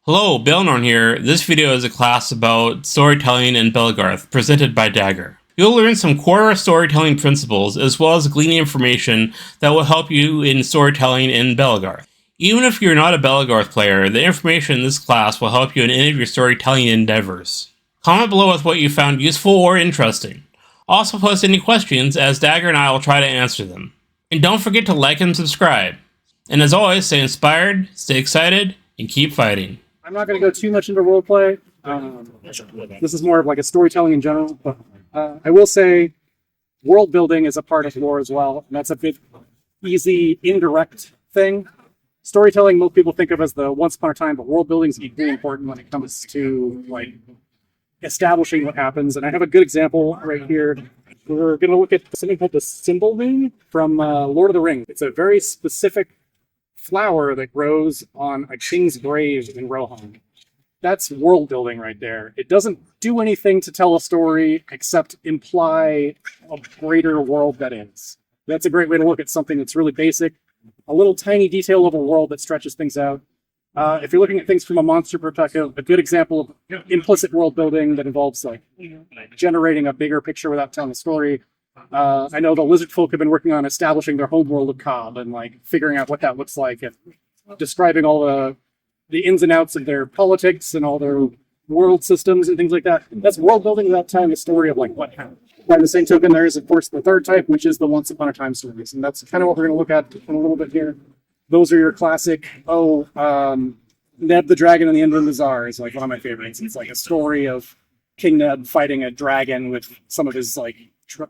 Hello, Belnorn here. This video is a class about storytelling in Belegarth, presented by Dagger. You'll learn some core storytelling principles, as well as gleaning information that will help you in storytelling in Belegarth. Even if you're not a Belegarth player, the information in this class will help you in any of your storytelling endeavors. Comment below with what you found useful or interesting. Also post any questions, as Dagger and I will try to answer them. And don't forget to like and subscribe. And as always, stay inspired, stay excited, and keep fighting. I'm not going to go too much into roleplay. This is more of like a storytelling in general, but I will say world building is a part of lore as well, and that's a bit easy, indirect thing. Storytelling, most people think of as the once upon a time, but world building is equally important when it comes to like establishing what happens. And I have a good example right here. We're going to look at something called the symbol ring from Lord of the Rings. It's a very specific flower that grows on a king's grave in Rohan. That's world building right there. It doesn't do anything to tell a story except imply a greater world that is. That's a great way to look at something that's really basic, a little tiny detail of a world that stretches things out. If you're looking at things from a monster perspective, a good example of implicit world building that involves like generating a bigger picture without telling a story. I know the lizard folk have been working on establishing their home world of Cobb and like figuring out what that looks like and describing all the ins and outs of their politics and all their world systems and things like that. That's world building without telling a story of like what happened. By the same token, there is of course the third type, which is the once upon a time stories, and that's kind of what we're going to look at in a little bit here. Those are your classic, Neb the Dragon and the End of the Tsar is like one of my favorites. It's like a story of King Neb fighting a dragon with some of his like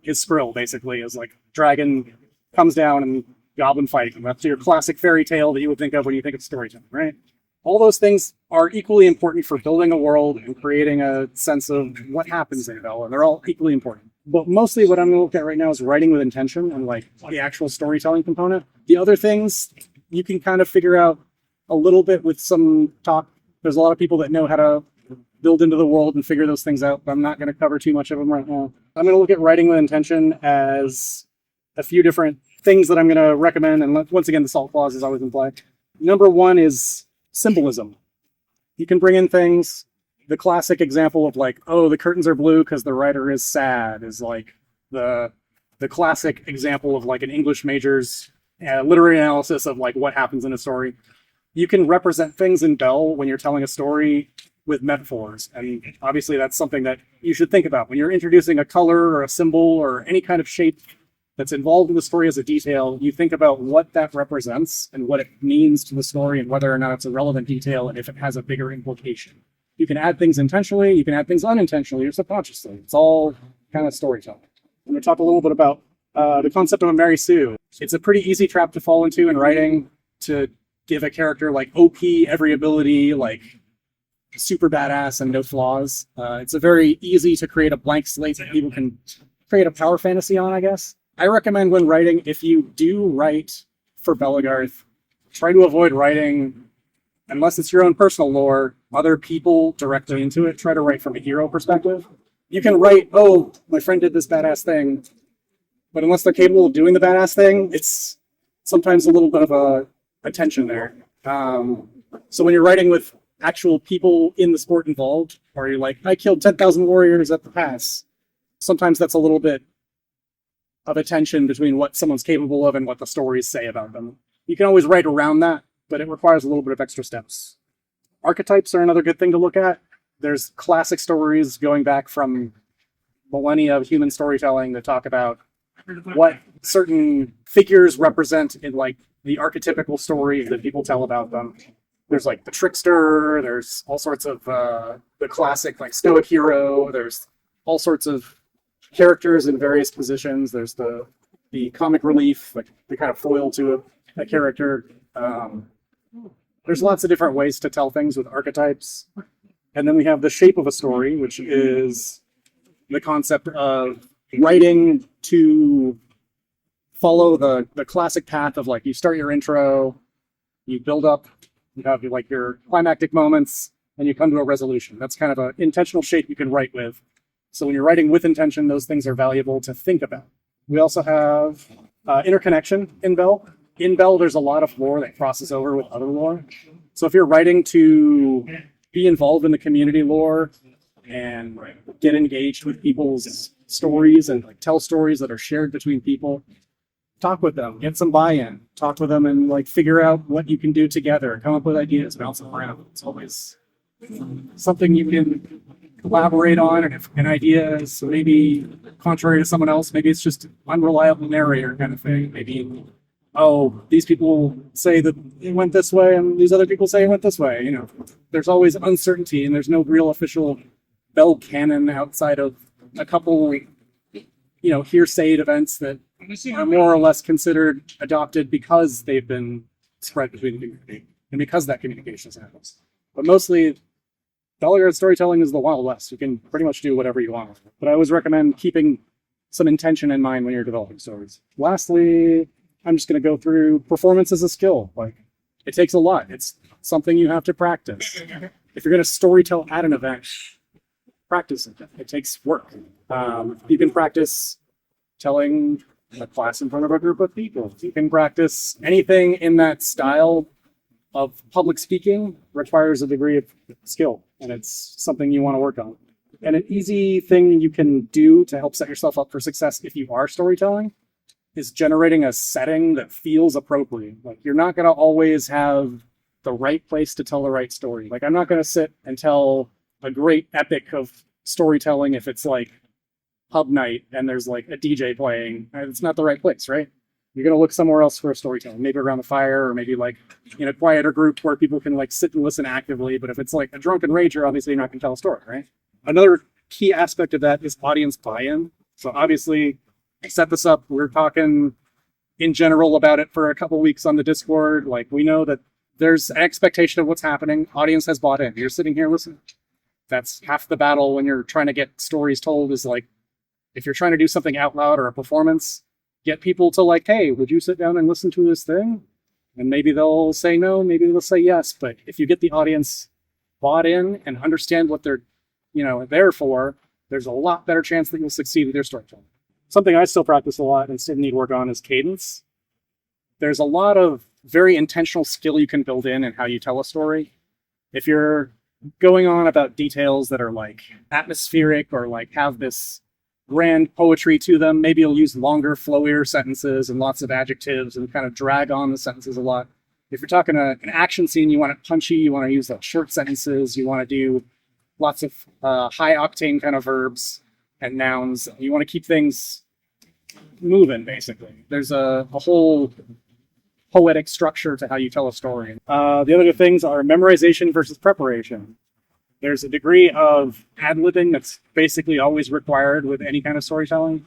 his skrill, basically, is like dragon comes down and goblin fighting. That's your classic fairy tale that you would think of when you think of storytelling, right? All those things are equally important for building a world and creating a sense of what happens in Bell, and they're all equally important. But mostly what I'm going to look at right now is writing with intention and like the actual storytelling component. The other things you can kind of figure out a little bit with some talk. There's a lot of people that know how to build into the world and figure those things out, but I'm not going to cover too much of them right now. I'm going to look at writing with intention as a few different things that I'm going to recommend, and once again, the salt clause is always in play. Number one is symbolism. You can bring in things. The classic example of like, oh, the curtains are blue because the writer is sad is like the classic example of like an English major's literary analysis of like what happens in a story. You can represent things in Bell when you're telling a story with metaphors, and obviously that's something that you should think about when you're introducing a color or a symbol or any kind of shape that's involved in the story as a detail. You think about what that represents and what it means to the story and whether or not it's a relevant detail and if it has a bigger implication. You can add things intentionally, you can add things unintentionally or subconsciously. It's all kind of storytelling. I'm going to talk a little bit about the concept of a Mary Sue. It's a pretty easy trap to fall into in writing, to give a character like OP, every ability, like super badass and no flaws. It's a very easy to create a blank slate that people can create a power fantasy on, I guess. I recommend when writing, if you do write for Belegarth, try to avoid writing, unless it's your own personal lore, other people directly into it. Try to write from a hero perspective. You can write, oh, my friend did this badass thing, but unless they're capable of doing the badass thing, it's sometimes a little bit of a tension there. So when you're writing with actual people in the sport involved, or you're like, I killed 10,000 warriors at the pass, sometimes that's a little bit of a tension between what someone's capable of and what the stories say about them. You can always write around that, but it requires a little bit of extra steps. Archetypes are another good thing to look at. There's classic stories going back from millennia of human storytelling that talk about what certain figures represent in like the archetypical stories that people tell about them. There's like the trickster, there's all sorts of the classic like stoic hero, there's all sorts of characters in various positions. There's the comic relief, like the kind of foil to a character. There's lots of different ways to tell things with archetypes. And then we have the shape of a story, which is the concept of writing to follow the classic path of like you start your intro, you build up, you have like your climactic moments, and you come to a resolution. That's kind of an intentional shape you can write with. So when you're writing with intention, those things are valuable to think about. We also have interconnection in Bell. In Bell, there's a lot of lore that crosses over with other lore. So if you're writing to be involved in the community lore and get engaged with people's stories and like tell stories that are shared between people, talk with them, get some buy-in, talk with them, and like figure out what you can do together, come up with ideas, bounce them around. It's always something you can collaborate on, and if an idea is maybe contrary to someone else, maybe it's just unreliable narrator kind of thing. Maybe, oh, these people say that it went this way and these other people say it went this way. You know, there's always uncertainty and there's no real official bell canon outside of a couple, you know, hearsayed events that are more or less considered adopted because they've been spread between the community and because that communication happens. But mostly, Belegarth storytelling is the Wild West. You can pretty much do whatever you want. But I always recommend keeping some intention in mind when you're developing stories. Lastly, I'm just going to go through performance as a skill. Like, it takes a lot. It's something you have to practice. If you're going to storytell at an event, practice it. It takes work. You can practice telling a class in front of a group of people. You can practice anything in that style of public speaking requires a degree of skill, and it's something you want to work on. And an easy thing you can do to help set yourself up for success if you are storytelling is generating a setting that feels appropriate. Like, you're not going to always have the right place to tell the right story. Like, I'm not going to sit and tell a great epic of storytelling if it's like pub night and there's like a DJ playing. It's not the right place, right? You're going to look somewhere else for a storytelling, maybe around the fire, or maybe like in a quieter group where people can like sit and listen actively. But if it's like a drunken rager, obviously you're not going to tell a story, right? Another key aspect of that is audience buy-in. So obviously, set this up. We're talking in general about it for a couple weeks on the Discord. Like, we know that there's an expectation of what's happening. Audience has bought in. You're sitting here listening. That's half the battle when you're trying to get stories told, is like, if you're trying to do something out loud or a performance, get people to like, hey, would you sit down and listen to this thing? And maybe they'll say no, maybe they'll say yes. But if you get the audience bought in and understand what they're, you know, there for, there's a lot better chance that you'll succeed with your storytelling. Something I still practice a lot and still need work on is cadence. There's a lot of very intentional skill you can build in how you tell a story. If you're going on about details that are like atmospheric or like have this grand poetry to them, maybe you'll use longer, flowier sentences and lots of adjectives and kind of drag on the sentences a lot. If you're talking an action scene, you want it punchy, you want to use like short sentences, you want to do lots of high octane kind of verbs and nouns. You want to keep things moving, basically. There's a whole poetic structure to how you tell a story. The other things are memorization versus preparation. There's a degree of ad-libbing that's basically always required with any kind of storytelling.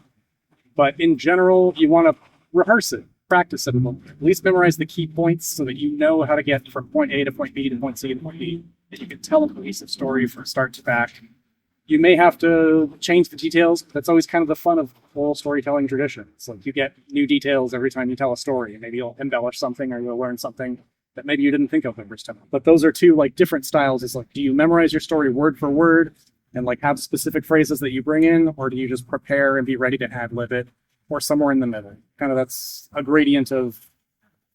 But in general, you want to rehearse it, practice it a little bit. At least memorize the key points so that you know how to get from point A to point B to point C to point D. And you can tell a cohesive story from start to back. You may have to change the details, but that's always kind of the fun of oral storytelling tradition. It's like you get new details every time you tell a story. Maybe you'll embellish something or you'll learn something that maybe you didn't think of the first time. But those are two like different styles. It's like, do you memorize your story word for word and like have specific phrases that you bring in, or do you just prepare and be ready to ad-lib it, or somewhere in the middle? Kind of that's a gradient of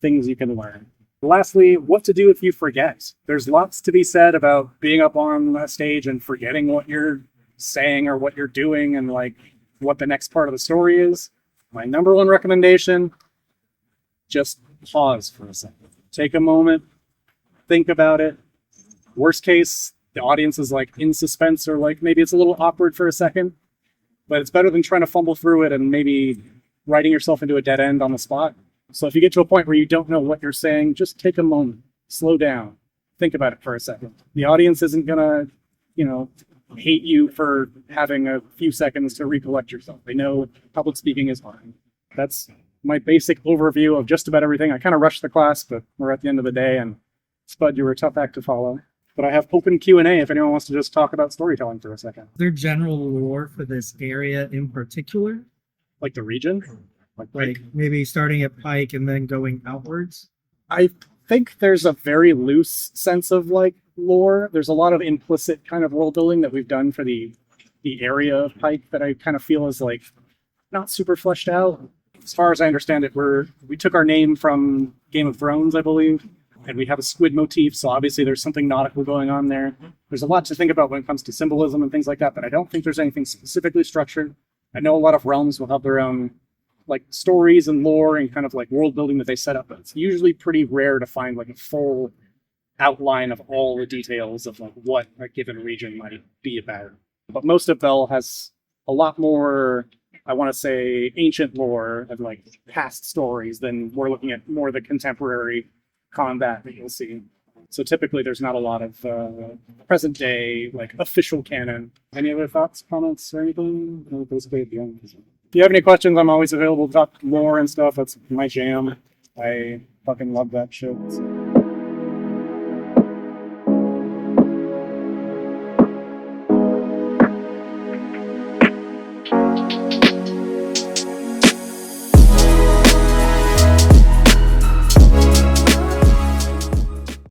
things you can learn. Lastly, what to do if you forget. There's lots to be said about being up on a stage and forgetting what you're saying or what you're doing and like what the next part of the story is. My number one recommendation, just pause for a second. Take a moment, think about it. Worst case, the audience is like in suspense or like maybe it's a little awkward for a second, but it's better than trying to fumble through it and maybe writing yourself into a dead end on the spot. So if you get to a point where you don't know what you're saying, just take a moment, slow down, think about it for a second. The audience isn't gonna, hate you for having a few seconds to recollect yourself. They know public speaking is hard. That's my basic overview of just about everything. I kind of rushed the class, but we're at the end of the day, and Spud, you were a tough act to follow. But I have open Q&A if anyone wants to just talk about storytelling for a second. Is there general lore for this area in particular? Like the region? Like maybe starting at Pyke and then going outwards? I think there's a very loose sense of like lore. There's a lot of implicit kind of world building that we've done for the area of Pyke that I kind of feel is like not super fleshed out. As far as I understand it, we took our name from Game of Thrones, I believe. and we have a squid motif, so obviously there's something nautical going on there. There's a lot to think about when it comes to symbolism and things like that, but I don't think there's anything specifically structured. I know a lot of realms will have their own like stories and lore and kind of like world building that they set up, but it's usually pretty rare to find like a full outline of all the details of like what a given region might be about. But most of Bell has a lot more, I want to say, ancient lore and like past stories than we're looking at more the contemporary combat that you'll see. So typically there's not a lot of present day like official canon. Any other thoughts, comments, or anything? Basically at the end. If you have any questions, I'm always available to talk lore and stuff. That's my jam. I fucking love that shit. So.